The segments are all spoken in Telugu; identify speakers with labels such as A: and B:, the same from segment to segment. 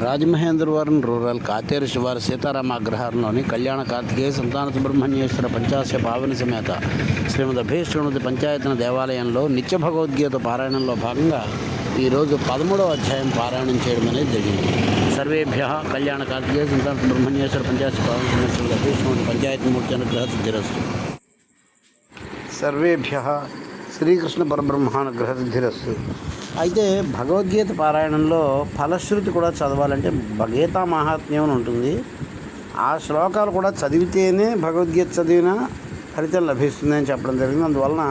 A: రాజమహేంద్రవరం రూరల్ కాతేరు శివారు సీతారామ అగ్రహారంలోని కళ్యాణ కార్తికేయ సంతాన సుబ్రహ్మణ్యేశ్వర పంచాశ పావని సమేత శ్రీమద్ అభీష్ణుమతి పంచాయతన దేవాలయంలో నిత్య భగవద్గీత పారాయణంలో భాగంగా ఈరోజు 13వ అధ్యాయం పారాయణం చేయడం అనేది జరిగింది. సర్వేభ్య కళ్యాణ కార్తికేయ సంతాన సుబ్రహ్మణ్యేశ్వర పంచాశ పావని సమేత శ్రీమద్ అభీష్ణుమతి పంచాయతమూర్తి అనుగ్రహ సిద్ధిరస్తు. సర్వేభ్య శ్రీకృష్ణ పరబ్రహ్మానుగ్రహ సిద్ధిరస్తు. అయితే భగవద్గీత పారాయణంలో ఫలశ్రుతి కూడా చదవాలంటే గీతా మహాత్మ్యం అని ఉంటుంది. ఆ శ్లోకాలు కూడా చదివితేనే భగవద్గీత చదివిన ఫలితం లభిస్తుంది అని చెప్పడం జరిగింది. అందువలన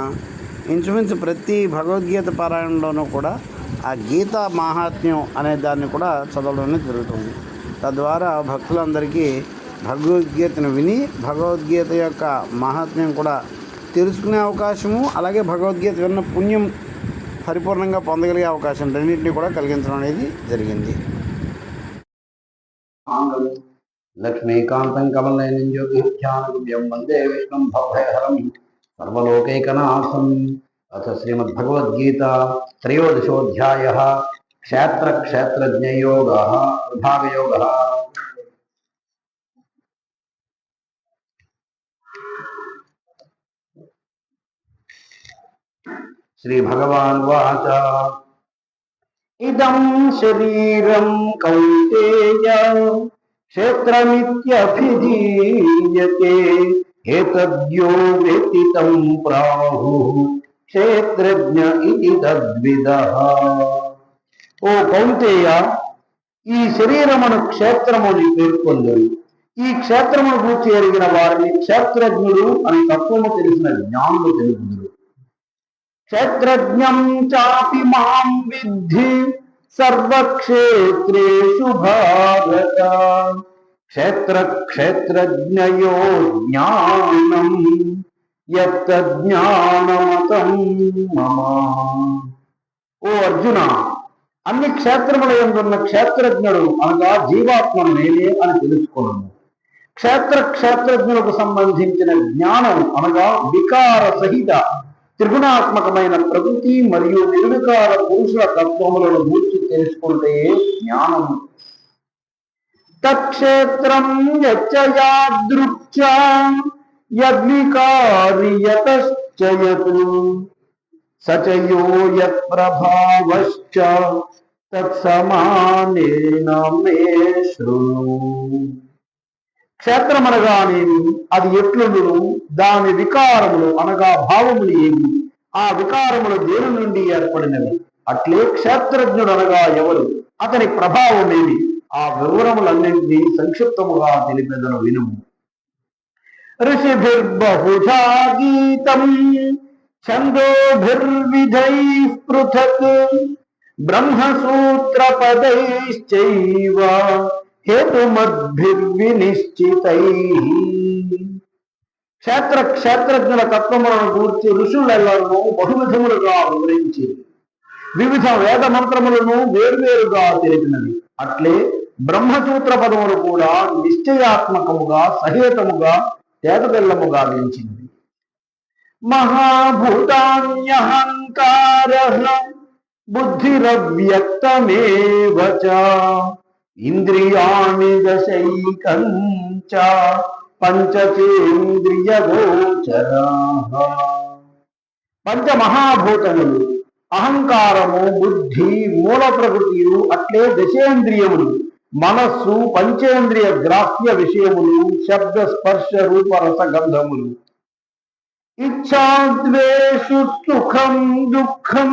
A: ఇంచుమించు ప్రతి భగవద్గీత పారాయణంలోనూ కూడా ఆ గీతా మహాత్మ్యం అనే దాన్ని కూడా చదవడం జరుగుతుంది. తద్వారా భక్తులందరికీ భగవద్గీతను విని భగవద్గీత యొక్క మహాత్మ్యం కూడా తెలుసుకునే అవకాశము, అలాగే భగవద్గీత విన్న పుణ్యం పరిపూర్ణంగా పొందగలిగే అవకాశం రెండింటినీ కూడా కలిగించడం అనేది జరిగింది.
B: లక్ష్మీకాంతం కమలనయనం యోగిధ్యానం వందే విష్ణుం భవభయహరం సర్వలోకైకనాథం. అథ శ్రీమద్భగవద్గీత త్రయోదశోऽధ్యాయः క్షేత్రజ్ఞయోగः విభాగయోగः. శ్రీభగవానువాచ ఇదం శరీరం కౌంతేయ క్షేత్రమిత్యభిధీయతే ఏతద్యో వేత్తి తం ప్రాహుః క్షేత్రజ్ఞ ఇతి తద్విదః. ఓ కౌంతేయ, ఈ శరీరమును క్షేత్రముని పేర్కొందరు. ఈ క్షేత్రమును గూర్చి ఎరిగిన వారిని క్షేత్రజ్ఞుడు అని తత్వము తెలిసిన జ్ఞానులు తెలుపుదురు. క్షేత్రజ్ఞం చాపి మాం విద్ధి సర్వక్షేత్రేషు భారత. క్షేత్రజ్ఞయో జ్ఞానం యత్తజ్ఞానమతం మమ. ఓ అర్జున, అన్ని క్షేత్రముల యందున్న క్షేత్రజ్ఞుడు అనగా జీవాత్మను నేనే అని తెలుసుకున్నాను. క్షేత్రజ్ఞులకు సంబంధించిన జ్ఞానం అనగా వికార సహిత త్రిగుణాత్మకమైన ప్రకృతి మరియు నిర్వికార పురుషుల తత్వములను గూర్చి తెలుసుకుంటే జ్ఞానం. తక్షేత్రం యచ్చయాదృచ్ఛ యద్వికారియతశ్చయతు సచయో యత్ప్రభావశ్చ తత్సమానేన మే శృణు. క్షేత్రమనగానేమి, అది ఎట్లుండును, దాని వికారములు అనగా భావములు ఏమి, ఆ వికారములు దేని నుండి ఏర్పడినవి, అట్లే క్షేత్రజ్ఞుడు అనగా ఎవరు, అతని ప్రభావమేమి, ఆ వివరములన్నింటినీ సంక్షిప్తముగా తెలిపెదను వినుము. ఋషిభిర్బహుధా గీతం ఛందోభిర్విధైః పృథక్ బ్రహ్మసూత్రపదైశ్చైవ హేతుమద్భిర్వినిశ్చితైః. క్షేత్రజ్ఞుల తత్వములను గూర్చి ఋషులెల్లరూ బహువిధములుగా వివరించి వివిధ వేద మంత్రములను వేర్వేరుగా తెలిపినవి. అట్లే బ్రహ్మసూత్ర పదములు కూడా నిశ్చయాత్మకముగా సహేతముగా తేటతెల్లముగా వించింది. మహాభూతాన్యహంకారః బుద్ధిరవ్యక్తమేవ చ ఇంద్రియాణి దశైకంచ పంచచేంద్రియగోచరాః. పంచమహాభూతములు అహంకారము, బుద్ధి, మూల ప్రకృతియు, అట్లే దశేంద్రియములు, మనస్సు, పంచేంద్రియ గ్రాహ్య విషయములు, శబ్ద స్పర్శ రూప రస గంధములు, ఇచ్ఛాద్వేషు సుఖం దుఃఖం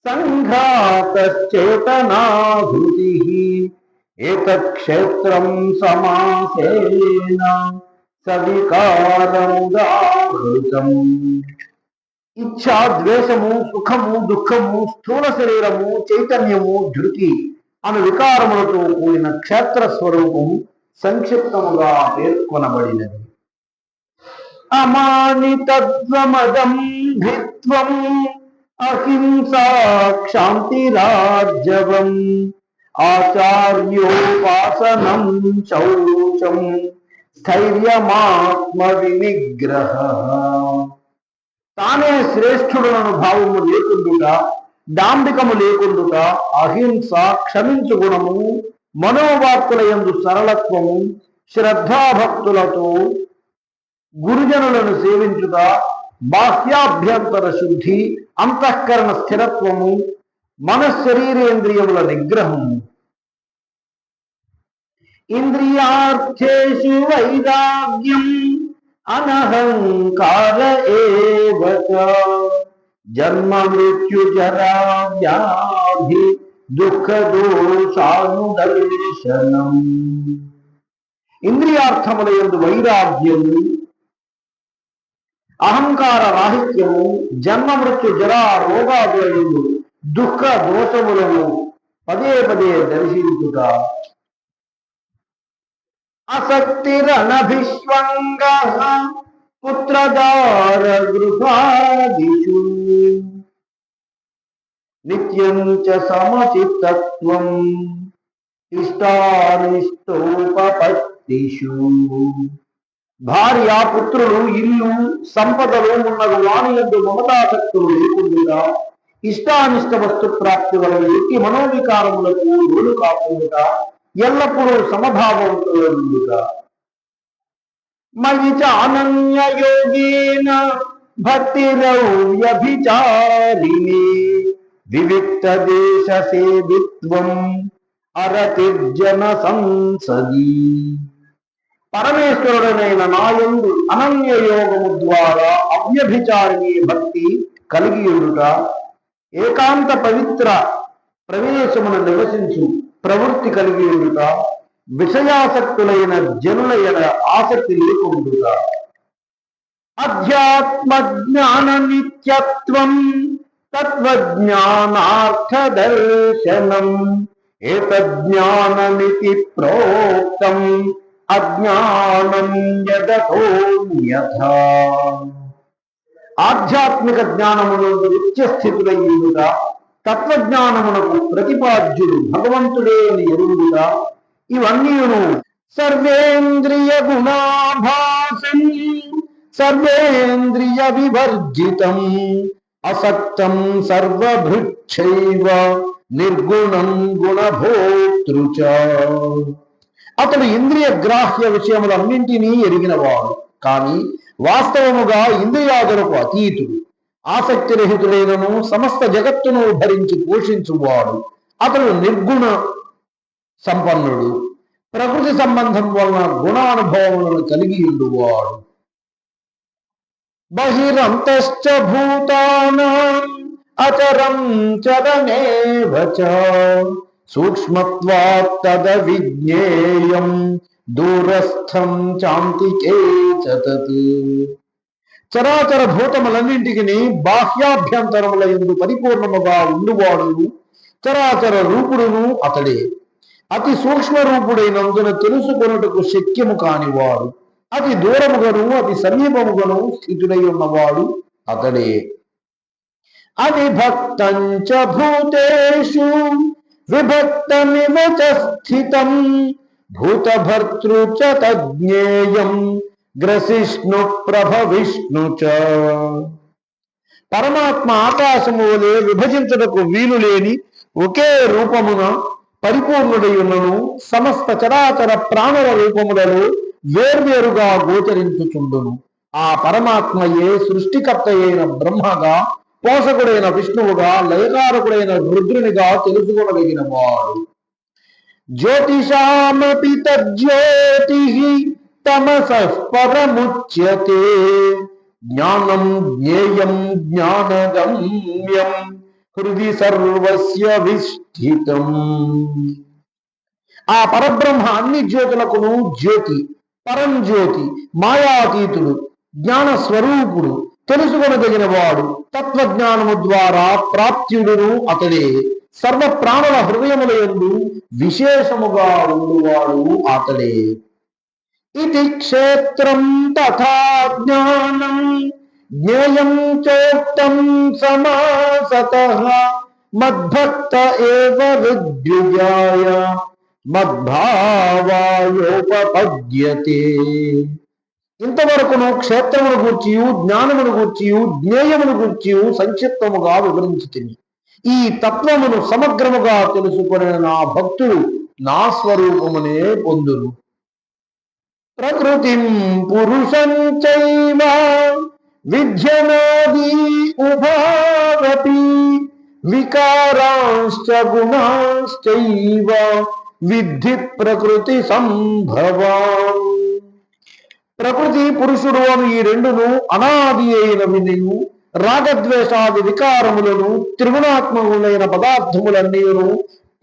B: సంఘాతశ్చేతనాధృతిః ఏతత్క్షేత్రం సమాసేన సవికారముదాహృతం. ఇచ్ఛా, ద్వేషము, సుఖము, దుఃఖము, స్థూల శరీరము, చైతన్యము, ధృతి అను వికారములతో కూడిన క్షేత్ర స్వరూపము సంక్షిప్తముగా పేర్కొనబడినది. అమానితత్వమదం భిత్వం అహింసా క్షాంతిరార్జవం ఆచార్యోపాసనం శౌచం స్థైర్యమాత్మ వినిగ్రహ. తానే శ్రేష్ఠుడనను భావము లేకుండుట, డాంబికము లేకుండుట, అహింస, క్షమించు గుణము, మనోవాక్కుల యందు సరళత్వము, శ్రద్ధాభక్తులతో గురుజనులను సేవించుట, బాహ్యాభ్యంతర శుద్ధి, అంతఃకరణ స్థిరత్వము, మనశ్శరీరేంద్రియముల నిగ్రహము. ఇంద్రియార్థేషు వైరాగ్యం అనహంకార ఏవ చ జన్మ మృత్యు జరా వ్యాధి దుఃఖ దోషానుదర్శనం. ఇంద్రియార్థముల యందు వైరాగ్యము, అహంకార రాహిత్యము, జన్మ మృత్యు జరా రోగాదుల యందు దుఃఖ దోషములను పదే పదే దర్శించుట. అసక్తిరనభిష్వంగ పుత్రదార గృహాదిషు నిత్యం చ సమచిత్తత్వం ఇష్టానిష్టోపపత్తిషు. భార్య, పుత్రులు, ఇల్లు, సంపదలు ఉన్నది వాని యందు మమతాసక్తులు లేకుండా ఇష్టానిష్ట వస్తు ప్రాప్తి వలన ఎట్టి మనోవికారములకు లోను కాకుండా ఎల్లప్పుడూ సమభావంతో ఉండుట. మయి చ అనన్య యోగేన భక్తిరవ్యభిచారిణి వివిక్త దేశ సేవిత్వం అరతిర్జన సంసది. పరమేశ్వరుడనైన నాయందు అనన్య యోగము ద్వారా అవ్యభిచారిణి భక్తి కలిగి ఉండుట, ఏకాంత పవిత్ర ప్రవేశమున నివసించు ప్రవృత్తి కలిగి ఉండుట, విషయాసక్తులైన జనులైన ఆసక్తి లేకుండుట. అధ్యాత్మ జ్ఞాన నిత్యత్వం తత్వజ్ఞానార్థ దర్శనం ఏతజ్ఞానమితి ప్రోక్తం అజ్ఞానం యదతోన్యథా. ఆధ్యాత్మిక జ్ఞానమునందు నిత్యస్థితులై ఉండుట, తత్వజ్ఞానమునకు ప్రతిపాద్యుడు భగవంతుడే అని ఎరుగుట, ఇవన్నీను సర్వేంద్రియ గుణాభాసం సర్వేంద్రియ వివర్జితం అసక్తం సర్వభృక్షైవ నిర్గుణం గుణభోక్తృ చ. అతడు ఇంద్రియ గ్రాహ్య విషయములన్నింటినీ ఎరిగినవాడు, కానీ వాస్తవముగా ఇంద్రియాదులకు అతీతుడు. ఆసక్తి రహితుడైనను సమస్త జగత్తును భరించి పోషించువాడు. అతడు నిర్గుణ సంపన్నుడు, ప్రకృతి సంబంధం వలన గుణానుభవములను కలిగి ఉండువాడు. బహిరంతశ్చ భూతానాం అచరం చరమేవ చ సూక్ష్మత్వాత్ తద విజ్ఞేయం దూరస్థం చాంతికే చ తత్. చరాచర భూతములన్నింటికి బాహ్యాభ్యంతరముల యందు పరిపూర్ణముగా ఉండువాడు చరాచర రూపుడును అతడే. అతి సూక్ష్మ రూపుడైనందున తెలుసుకొనుటకు శక్యము కానివాడు, అతి దూరముగను అతి సమీపముగను స్థితుడై ఉన్నవాడు అతడే. అవిభక్తంచ భూతేషు విభక్తమివ చ స్థితం భూతభర్తృ చ తజ్ఞేయం గ్రసిష్ణు ప్రభ విష్ణు చ. పరమాత్మ ఆకాశము వలె విభజించుటకు వీలు లేని ఒకే రూపమున పరిపూర్ణుడై ఉన్నను సమస్త చరాచర ప్రాణుల రూపములలో వేర్వేరుగా గోచరించుచుండును. ఆ పరమాత్మయే సృష్టికర్త అయిన బ్రహ్మగా, పోషకుడైన విష్ణువుగా, లయకారకుడైన రుద్రునిగా తెలుసుకొనదగిన వాడు. జ్యోతిషామపి తజ్జ్యోతి తమసః పరముచ్యతే జ్ఞానం జ్ఞేయం జ్ఞానగమ్యం హృది సర్వస్య విష్ఠితం. ఆ పరబ్రహ్మ అన్ని జ్యోతులకును జ్యోతి, పరంజ్యోతి, మాయాతీతుడు, జ్ఞాన స్వరూపుడు, తెలుసుకొనదగిన వాడు, తత్వజ్ఞానము ద్వారా ప్రాప్త్యుడును అతడే. సర్వ ప్రాణుల హృదయముల యందు విశేషముగా ఉండువాడు అతడే. ఇది క్షేత్రం తథా జ్ఞానం జ్ఞేయం చోక్తం సమాసతః మద్భక్త ఏవ విద్యుజాయ మద్భావాయోపపద్యతే. ఇంతవరకును క్షేత్రమును గూర్చియు జ్ఞానమును గూర్చియు జ్ఞేయమును గూర్చియు సంక్షిప్తముగా వివరించుతుంది. ఈ తత్వమును సమగ్రముగా తెలుసుకునే నా భక్తుడు నా స్వరూపమునే పొందురు. ప్రకృతిం పురుషం చైవ విద్యనాది ఉభావపి వికారాంశ్చ గుణాశ్చైవ విద్ధి ప్రకృతి సంభవాన్. ప్రకృతి పురుషుడు అను ఈ రెండును అనాది అయినవినియు రాగద్వేషాది వికారములను త్రిగుణాత్మకులైన పదార్థములన్నీయును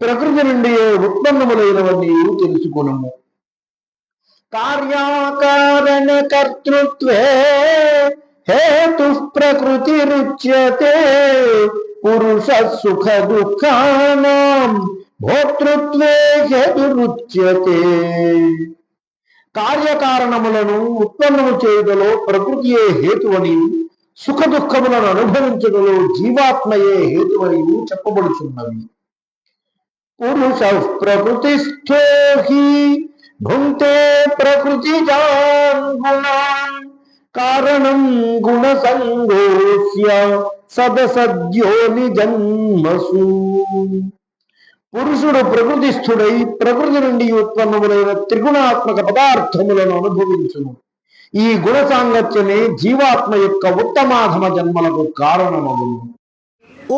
B: ప్రకృతి నుండి ఉత్పన్నములైనవన్నీ తెలుసుకొనుము. కార్యాకారణ కర్తృత్వే హేతు ప్రకృతిరుచ్యతే పురుష సుఖ దుఃఖానాం భోక్తృత్వే హేతురుచ్యతే. కార్యకారణములను ఉత్పన్నము చేయుటలో ప్రకృతియే హేతువని, సుఖ దుఃఖములను అనుభవించుటలో జీవాత్మయే హేతువని చెప్పబడుచున్నవి. పురుష ప్రకృతిస్థో హి భుంక్తే ప్రకృతిజాన్ గుణాన్ కారణం గుణ సంగోస్య సదసద్యోని జన్మసు. పురుషుడు ప్రకృతిస్థుడై ప్రకృతి నుండి ఉత్పన్నములైన త్రిగుణాత్మక పదార్థములను అనుభవించును. ఈ గుణ సాంగత్యమే జీవాత్మ యొక్క ఉత్తమాధమ జన్మలకు కారణమగును.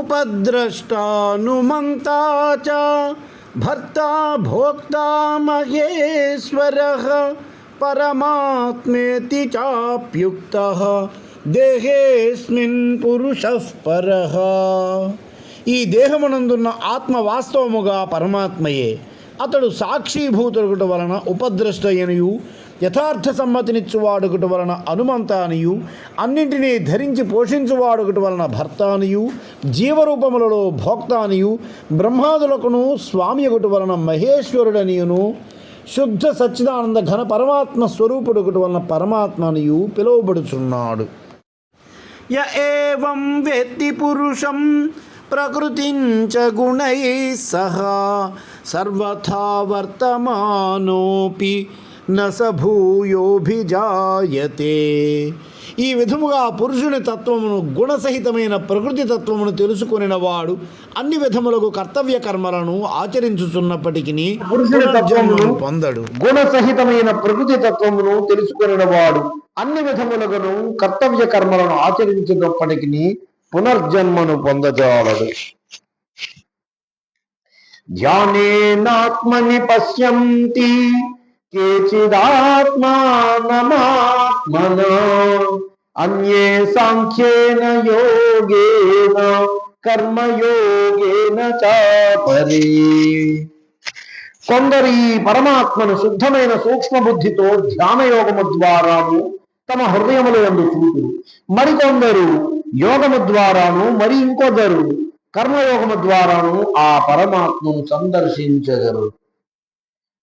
A: ఉపద్రష్టానుమంతా చ భర్త భోక్తా మహేశ్వరః పరమాత్మేతి చాప్యుక్తః దేహేస్మిన్ పురుషః పరః. ఈ దేహమునందున్న ఆత్మ వాస్తవముగా పరమాత్మయే. అతడు సాక్షీభూతుడుట వలన ఉపద్రష్ట అనియు, యథార్థ సమ్మతినిచ్చువాడుగుట వలన అనుమంత అనియు, అన్నింటినీ ధరించి పోషించువాడుగుట వలన భర్త అనియు, జీవరూపములలో భోక్త అనియు, బ్రహ్మాదులకును స్వామి ఒకటి వలన మహేశ్వరుడనియును, శుద్ధ సచ్చిదానంద ఘన పరమాత్మ స్వరూపుడుగుట వలన పరమాత్మ అనియు పిలువబడుచున్నాడు. య ఏవం వేత్తి పురుషం ప్రకృతించ గుణైః సహ సర్వథా వర్తమానోపి న స భూయోభిజాయతే. ఈ విధముగా పురుషుని తత్వమును గుణసహితమైన ప్రకృతి తత్వమును తెలుసుకొనిన వాడు అన్ని విధములకు కర్తవ్య కర్మలను ఆచరించుచున్నప్పటికీ
B: పురుషుని తత్వమును
A: పొందడు.
B: గుణసహితమైన ప్రకృతి తత్వమును తెలుసుకొనిన వాడు అన్ని విధములను కర్తవ్య కర్మలను ఆచరించినప్పటికీ పునర్జన్మను పొందజాలడు. ధ్యానేనాత్మని పశ్యంతి కేచిదాత్మానమాత్మనా అన్యే సాంఖ్యేన యోగేన కర్మయోగేన చాపరే. కొందరు ఈ పరమాత్మను శుద్ధమైన సూక్ష్మ బుద్ధితో ధ్యానయోగము ద్వారాను తమ హృదయముల యందు చూతురు. మరికొందరు యోగము ద్వారాను, మరి ఇంకొందరు కర్మయోగము ద్వారాను ఆ పరమాత్మను సందర్శించెదరు.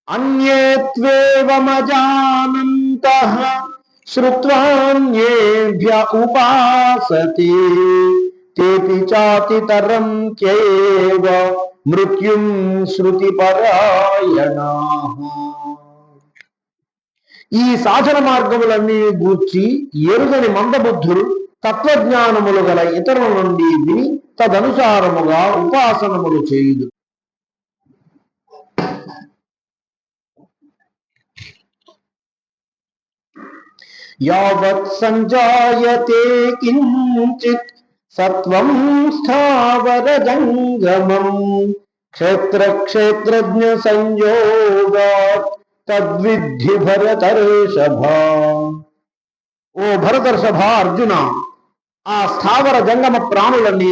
B: అన్యేత్వేవమజానంతః శ్రుత్వాన్యేభ్య ఉపాసతే తేపి చాతితరం చేవ మృత్యుం శృతిపరాయణాః. ఈ సాధన మార్గములన్నీ గూర్చి ఎరుగని మందబుద్ధులు తత్వజ్ఞానములు గల ఇతరుల నుండి విని తదనుసారముగా ఉపాసనములు చేయుదు. యావత్ సంజాయతే కించిత్ సత్వం స్థావర జంగమం క్షేత్ర క్షేత్రజ్ఞ సంయోగాత్ తద్విద్ధి భరతర్షభ. ఓ భరతర్షభ, అర్జున, ఆ స్థావర జంగమ ప్రాణులన్నీ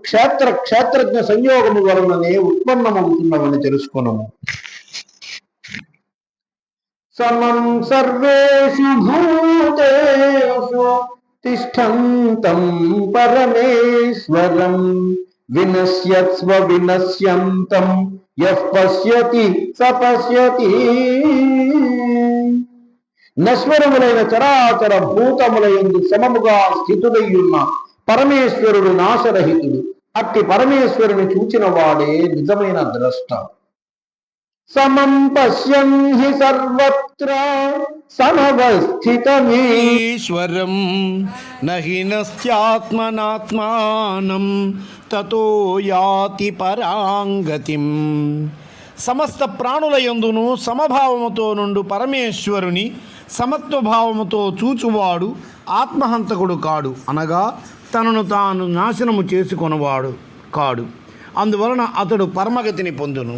B: క్షేత్ర క్షేత్రజ్ఞ సంయోగము వలననే ఉత్పన్నమవుతున్నవని తెలుసుకున్నాము. సమం సర్వేషు భూతేషు తిష్టంతం పరమేశ్వరం వినశ్యత్స్వ వినశ్యంతం యః పశ్యతి స పశ్యతి. నశ్వరములైన చరాచర భూతములయందు సమముగా స్థితుడయ్యున్న పరమేశ్వరుడు నాశరహితుడు. అట్టి పరమేశ్వరుని చూచిన వాడే నిజమైన ద్రష్ట. సమం పశ్యన్ హి సర్వత్ర సమవస్థితమీశ్వరం
A: నహి నస్త్యాత్మనాత్మానం తతో యాతి పరాంగతిం. సమస్త ప్రాణుల యందును సమభావముతో నుండు పరమేశ్వరుని సమత్వభావముతో చూచువాడు ఆత్మహంతకుడు కాడు, అనగా తనను తాను నాశనము చేసుకొనవాడు కాడు. అందువలన అతడు పరమగతిని పొందును.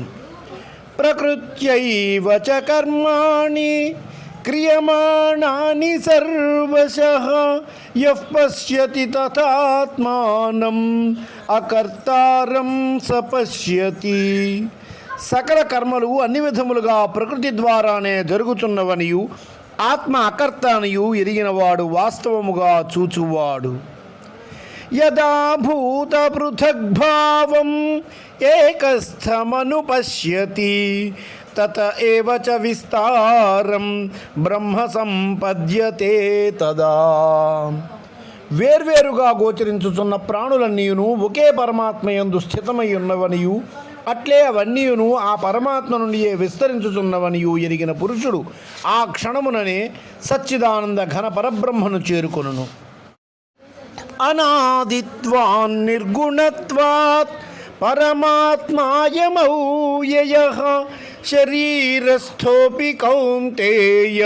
A: ప్రకృత్యైవ చ కర్మాణి క్రియమాణాని సర్వశః యః పశ్యతి తథాత్మానం అకర్తారం స పశ్యతి. సకల కర్మలు అన్ని విధములుగా ప్రకృతి ద్వారానే జరుగుతున్నవనియు ఆత్మ అకర్త అనియు ఎరిగినవాడు వాస్తవముగా చూచువాడు. యదా భూత పృథగ్భావం ఏకస్థమను పశ్యతి తత ఏవ చ విస్తారం బ్రహ్మ సంపద్యతే తదా. వేర్వేరుగా గోచరించుచున్న ప్రాణులన్నీయును ఒకే పరమాత్మయందు స్థితమై ఉన్నవనియు అట్లే అవన్నీయును ఆ పరమాత్మ నుండియే విస్తరించుచున్నవనియు ఎరిగిన పురుషుడు ఆ క్షణముననే సచ్చిదానంద ఘన పరబ్రహ్మను చేరుకొనును. అనాదిత్వాన్ నిర్గుణత్వాత్ పరమాత్మాయమౌయయః శరీరస్థోపి కౌంతేయ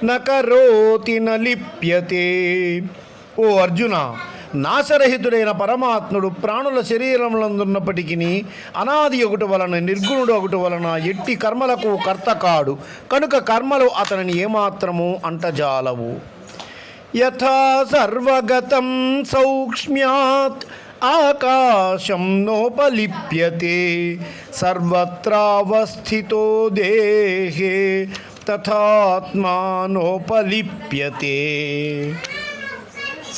A: న కరోతి న లిప్యతే. ఓ అర్జున, నాశరహితుడైన పరమాత్ముడు ప్రాణుల శరీరములందున్నప్పటికీ అనాది ఒకటి వలన నిర్గుణుడు ఒకటి వలన ఎట్టి కర్మలకు కర్త కాడు. కనుక కర్మలు అతనిని ఏమాత్రము అంటజాలవు. యథా సర్వగతం సౌక్ష్మ్యాత్ ఆకాశం నోపలిప్యతే సర్వత్రావస్థితో దేహే తథాత్మానోపలిప్యతే.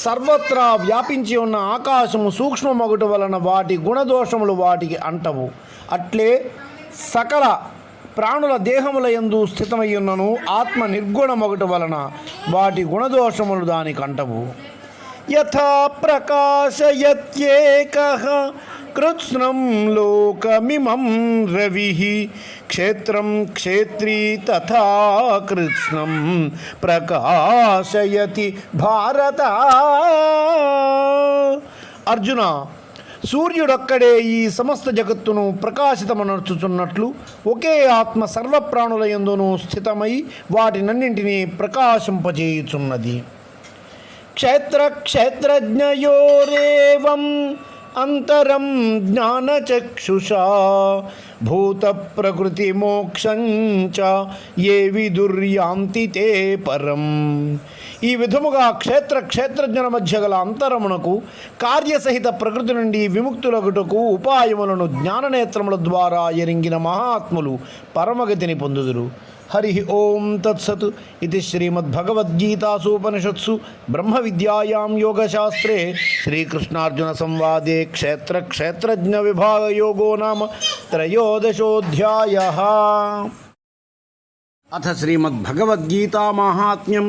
A: సర్వత్రా వ్యాపించి ఉన్న ఆకాశము సూక్ష్మమగుట వలన వాటి గుణదోషములు వాటికి అంటవు. అట్లే సకల ప్రాణుల దేహముల యందు స్థితమయ్యున్నను ఆత్మ నిర్గుణమగుట వలన వాటి గుణదోషములు దానికి అంటవు. యథా ప్రకాశయత్యేకః కృత్స్నం లోకమిమం రవిః క్షేత్రం క్షేత్రీ తథా కృత్స్నం ప్రకాశయతి భారత. అర్జున, సూర్యుడొక్కడే ఈ సమస్త జగత్తును ప్రకాశితమనర్చుచున్నట్లు ఒకే ఆత్మ సర్వప్రాణుల యందును స్థితమై వాటినన్నింటినీ ప్రకాశింపజేయుచున్నది. క్షేత్ర క్షేత్రజ్ఞయోరేవం అంతరం జ్ఞానచక్షుషా భూత ప్రకృతి మోక్షం చ ఏ విదుర్యాంతి తే పరం. ఈ విధముగా క్షేత్రజ్ఞుల మధ్య గల అంతరమునకు కార్యసహిత ప్రకృతి నుండి విముక్తులగుటకు ఉపాయములను జ్ఞాననేత్రముల ద్వారా ఎరింగిన మహాత్ములు పరమగతిని పొందుదురు. హరి ఓం తత్సత్. ఇది శ్రీమద్భగవద్గీతాసూపనిషత్సు బ్రహ్మ విద్యాయాం యోగశాస్త్రే శ్రీకృష్ణార్జున సంవాదే క్షేత్రజ్ఞ విభాగయోగో నామ త్రయోదశోऽధ్యాయः. అథ శ్రీమద్భగవద్గీతా మాహాత్మ్యం.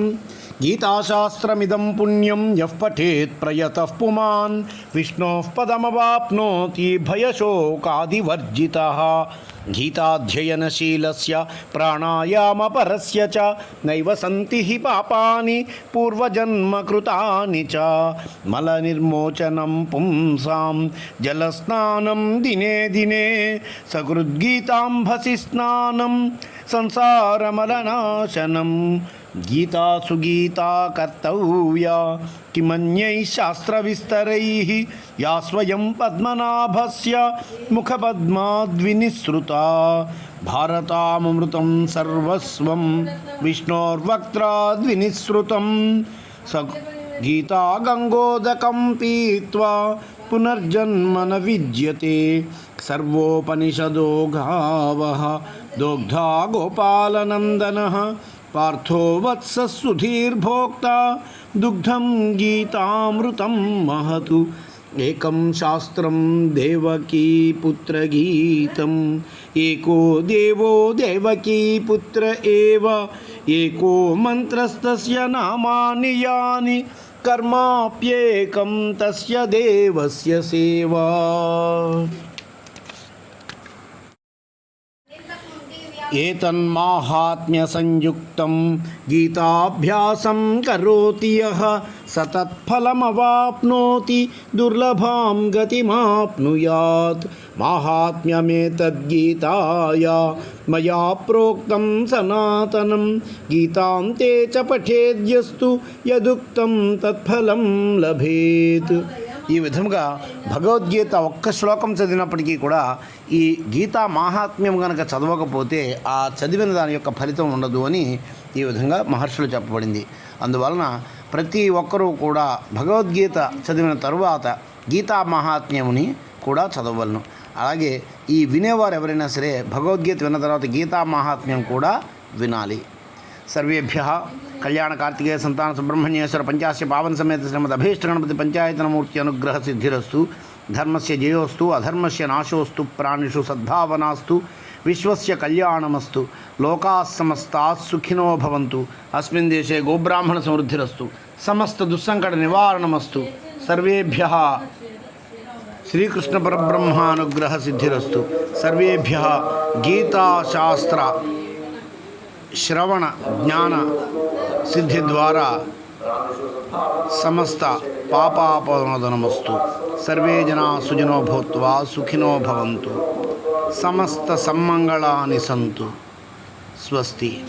A: గీతాశాస్త్రమిదం పుణ్యం యః పఠేత్ ప్రయతః పుమాన్ విష్ణోః పదమవాప్నోతి భయశోకాదివర్జితః. గీతాధ్యయనశీలస్య ప్రాణాయామపరస్య చ నైవ సంతి హి పాపాని పూర్వజన్మకృతాని చ. మలనిర్మోచనం పుంసాం జలస్నానం దినే దినే సకృద్గీతాంభసి స్నానం సంసారమలనాశనం. గీతా సుగీతా కర్తవ్యా కిమన్యైః శాస్త్రవిస్తరైః యా స్వయం పద్మనాభస్య ముఖపద్మాద్వినిసృతా. భారతామృతం సర్వస్వం విష్ణోర్వక్త్రాద్వినిసృతం. గీతా గంగోదకం పీత్వా పునర్జన్మ న విద్యతే. సర్వోపనిషదో గావః దోగ్ధా గోపాలనందనః పార్థో వత్స సుధీర్భోక్తా దుగ్ధం గీతామృతం మహతు. ఏకం శాస్త్రం దేవకీపుత్రగీతం ఏకో దేవో దేవకీపుత్ర ఏవ ఏకో మంత్రస్తస్య నామాని యాని కర్మాప్యేకం తస్య దేవస్య సేవా. ఏతన్మాహాత్మ్య సంయుక్తం గీతాభ్యాసం కరోతి యః సతత్ఫలమవాప్నోతి దుర్లభాం గతిమాప్నుయాత్. మాహాత్మ్యమేతద్గీతాయ మయా ప్రోక్తం సనాతనం గీతాంతే చ పఠేద్యస్తు యదుక్తం తత్ఫలం లభేత్. ఈ విధముగా భగవద్గీత ఒక్క శ్లోకం చదివినప్పటికీ కూడా ఈ గీతా మాహాత్మ్యం కనుక చదవకపోతే ఆ చదివిన దాని యొక్క ఫలితం ఉండదు అని ఈ విధంగా మహర్షులు చెప్పబడింది. అందువలన ప్రతి ఒక్కరూ కూడా భగవద్గీత చదివిన తరువాత గీతా మహాత్మ్యముని కూడా చదవలను. అలాగే ఈ వినేవారు ఎవరైనా సరే భగవద్గీత విన్న తర్వాత గీతా మహాత్మ్యం కూడా వినాలి. సర్వేభ్య కళ్యాణ కార్తికేయ సంతాన సుబ్రహ్మణ్యేశ్వర పంచాస్య పావన సమేత శ్రీమద్ అభీష్ట గణపతి పంచాయతనమూర్తి అనుగ్రహ సిద్ధిరస్తు. ధర్మస్య జయోస్తు అధర్మస్య నాశోస్తు ప్రాణిషు సద్భావనాస్తు విశ్వస్య కళ్యాణమస్తు. లోకాః సమస్తాః సుఖినో భవంతు. అస్మిన్ దేశే గోబ్రాహ్మణ సమృద్ధిరస్తు. సమస్త దుస్సంకట నివారణమస్తు. సర్వేభ్యః శ్రీకృష్ణ పరబ్రహ్మానుగ్రహ సిద్ధిరస్తు. సర్వేభ్యః గీతాశాస్త్ర శ్రవణ జ్ఞాన సిద్ధి ద్వారా సమస్త పాపాపనోదనమస్తు. సర్వే జనా సుజనో భూత్వా సుఖినో భవంతు. సమస్త సమ్మంగళాని సంతు. స్వస్తి.